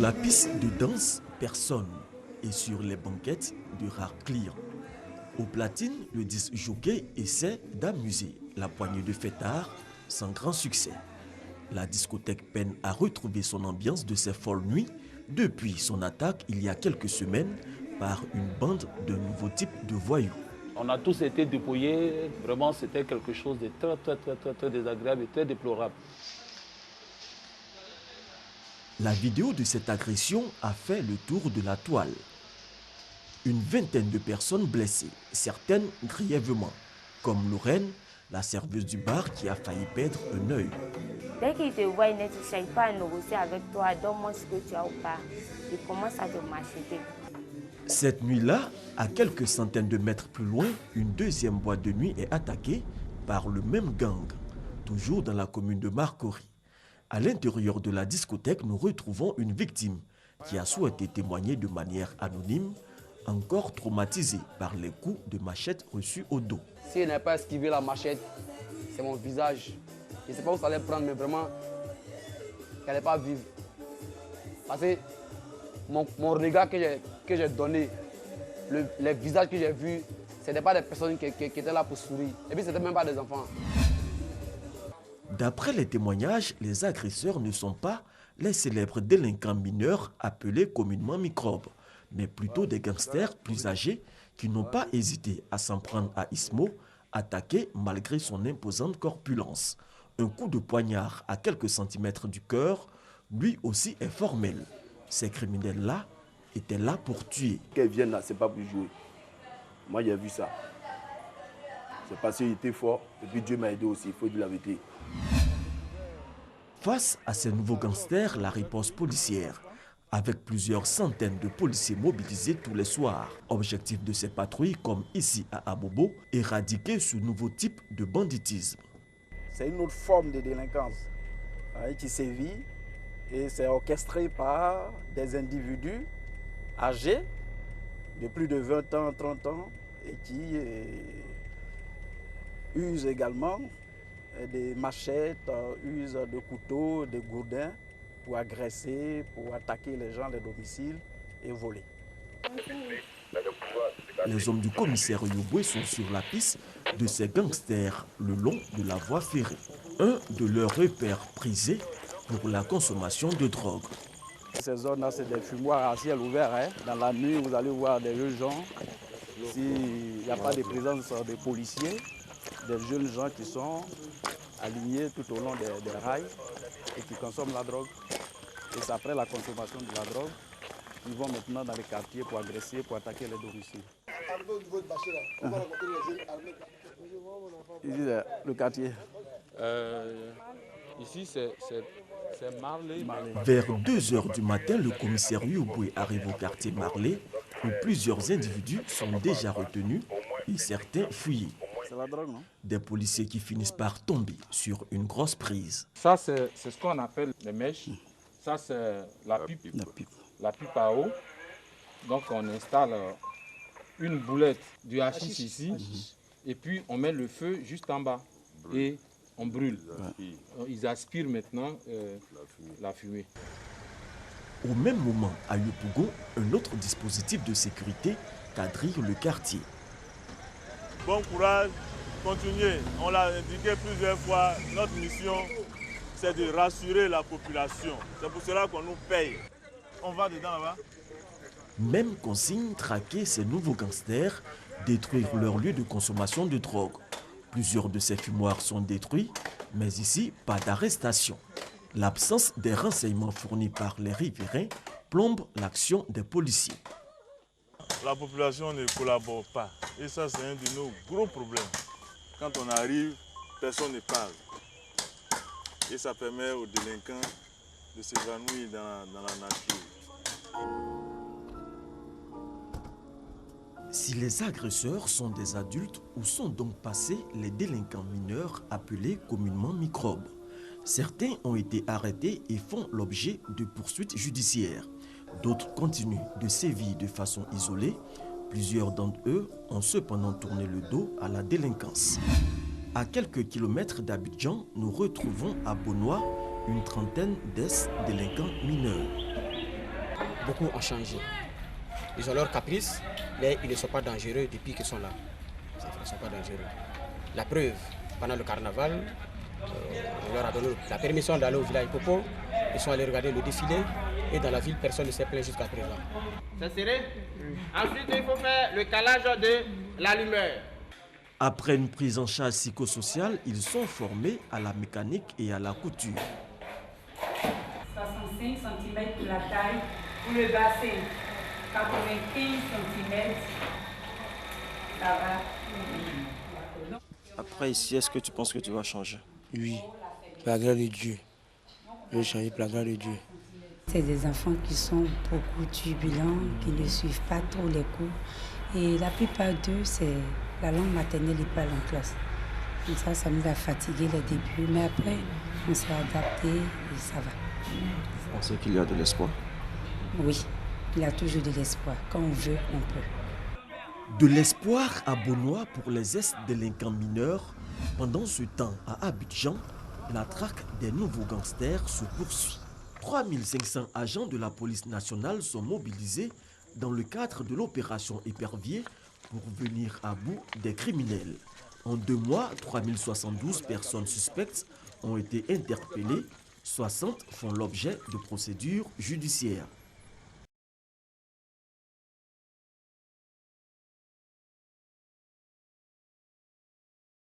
la piste de danse, personne. Et sur les banquettes, de rares clients. Au platine, le disque jockey essaie d'amuser la poignée de fêtards sans grand succès. La discothèque peine à retrouver son ambiance de ses folles nuits depuis son attaque il y a quelques semaines par une bande de nouveaux types de voyous. On a tous été dépouillés, vraiment c'était quelque chose de très désagréable et très déplorable. La vidéo de cette agression a fait le tour de la toile. Une vingtaine de personnes blessées, certaines grièvement, comme Lorraine, la serveuse du bar qui a failli perdre un œil. Dès qu'il te voit, il ne cherche pas à négocier avec toi, donne-moi ce que tu as ou pas. Il commence à te macheter. Cette nuit-là, à quelques centaines de mètres plus loin, une deuxième boîte de nuit est attaquée par le même gang, toujours dans la commune de Marcory. À l'intérieur de la discothèque, nous retrouvons une victime qui a souhaité témoigner de manière anonyme, encore traumatisée par les coups de machette reçus au dos. Si elle n'a pas esquivé la machette, c'est mon visage. Je ne sais pas où ça allait prendre, mais vraiment, elle n'est pas vive. Parce que mon regard que j'ai donné, les visages que j'ai vus, ce n'étaient pas des personnes qui étaient là pour sourire. Et puis, ce n'étaient même pas des enfants. D'après les témoignages, les agresseurs ne sont pas les célèbres délinquants mineurs appelés communément microbes, mais plutôt des gangsters plus âgés qui n'ont pas hésité à s'en prendre à Ismo, attaqué malgré son imposante corpulence. Un coup de poignard à quelques centimètres du cœur, lui aussi est formel. Ces criminels-là étaient là pour tuer. Qu'elles viennent là, c'est pas pour jouer. Moi, j'ai vu ça. C'est parce qu'il était fort, et puis Dieu m'a aidé aussi, il faut dire la vérité. Face à ces nouveaux gangsters, la riposte policière, avec plusieurs centaines de policiers mobilisés tous les soirs. Objectif de ces patrouilles, comme ici à Abobo, éradiquer ce nouveau type de banditisme. C'est une autre forme de délinquance qui sévit et c'est orchestré par des individus âgés de plus de 20 ans, 30 ans et qui usent également des machettes, usent de couteaux, de gourdins pour agresser, pour attaquer les gens, les domiciles et voler. Les hommes du commissaire Yoboué sont sur la piste de ces gangsters le long de la voie ferrée. Un de leurs repères prisés pour la consommation de drogue. Ces zones-là, c'est des fumoirs à ciel ouvert. Hein. Dans la nuit, vous allez voir des jeunes gens. S'il n'y a pas de présence des policiers, des jeunes gens qui sont alignés tout au long des rails et qui consomment la drogue. Et c'est après la consommation de la drogue, ils vont maintenant dans les quartiers pour agresser, pour attaquer les domiciles. Ici, le quartier. Ici, c'est Marley. Vers 2 h du matin, le commissaire Yoboué arrive au quartier Marley, où plusieurs individus sont déjà retenus et certains fuyés. C'est la drogue, non? Des policiers qui finissent par tomber sur une grosse prise. Ça, c'est ce qu'on appelle les mèches. Ça, c'est la pipe. La pipe à eau. Donc, on installe une boulette du hachis ici. Et puis, on met le feu juste en bas. Et on brûle. Ils aspirent maintenant la fumée. Au même moment, à Yopougon, un autre dispositif de sécurité quadrille le quartier. Bon courage, continuez. On l'a indiqué plusieurs fois, notre mission, c'est de rassurer la population. C'est pour cela qu'on nous paye. On va dedans là-bas. Même consigne, traquer ces nouveaux gangsters, détruire leur lieu de consommation de drogue. Plusieurs de ces fumoirs sont détruits, mais ici, pas d'arrestation. L'absence des renseignements fournis par les riverains plombe l'action des policiers. La population ne collabore pas. Et ça, c'est un de nos gros problèmes. Quand on arrive, personne ne parle. Et ça permet aux délinquants de s'évanouir dans la nature. Si les agresseurs sont des adultes, où sont donc passés les délinquants mineurs appelés communément microbes? Certains ont été arrêtés et font l'objet de poursuites judiciaires. D'autres continuent de sévir de façon isolée. Plusieurs d'entre eux ont cependant tourné le dos à la délinquance. À quelques kilomètres d'Abidjan, nous retrouvons à Bonois une trentaine d'ex-délinquants mineurs. beaucoup ont changé. Ils ont leurs caprices, mais ils ne sont pas dangereux depuis qu'ils sont là. Ils ne sont pas dangereux. La preuve, pendant le carnaval, on leur a donné la permission d'aller au village Popo. Ils sont allés regarder le défilé et dans la ville, personne ne s'est plaint jusqu'à présent. C'est serré. Ensuite, il faut faire le calage de l'allumeur. Après une prise en charge psychosociale, ils sont formés à la mécanique et à la couture. 65 cm pour la taille, pour le bassin, 95 cm, ça va. Après ici, est-ce que tu penses que tu vas changer? Oui, par la grâce de Dieu. Je vais changer par la grâce de Dieu. C'est des enfants qui sont beaucoup turbulents, qui ne suivent pas trop les cours. Et la plupart d'eux, c'est la langue maternelle, ils parlent en classe. Donc ça nous a fatigués les débuts. Mais après, on s'est adapté et ça va. Vous pensez qu'il y a de l'espoir? Oui, il y a toujours de l'espoir. Quand on veut, on peut. De l'espoir à Bonois pour les ex-délinquants mineurs. Pendant ce temps, à Abidjan, la traque des nouveaux gangsters se poursuit. 3500 agents de la police nationale sont mobilisés dans le cadre de l'opération Épervier pour venir à bout des criminels. En 2 mois, 3072 personnes suspectes ont été interpellées, 60 font l'objet de procédures judiciaires.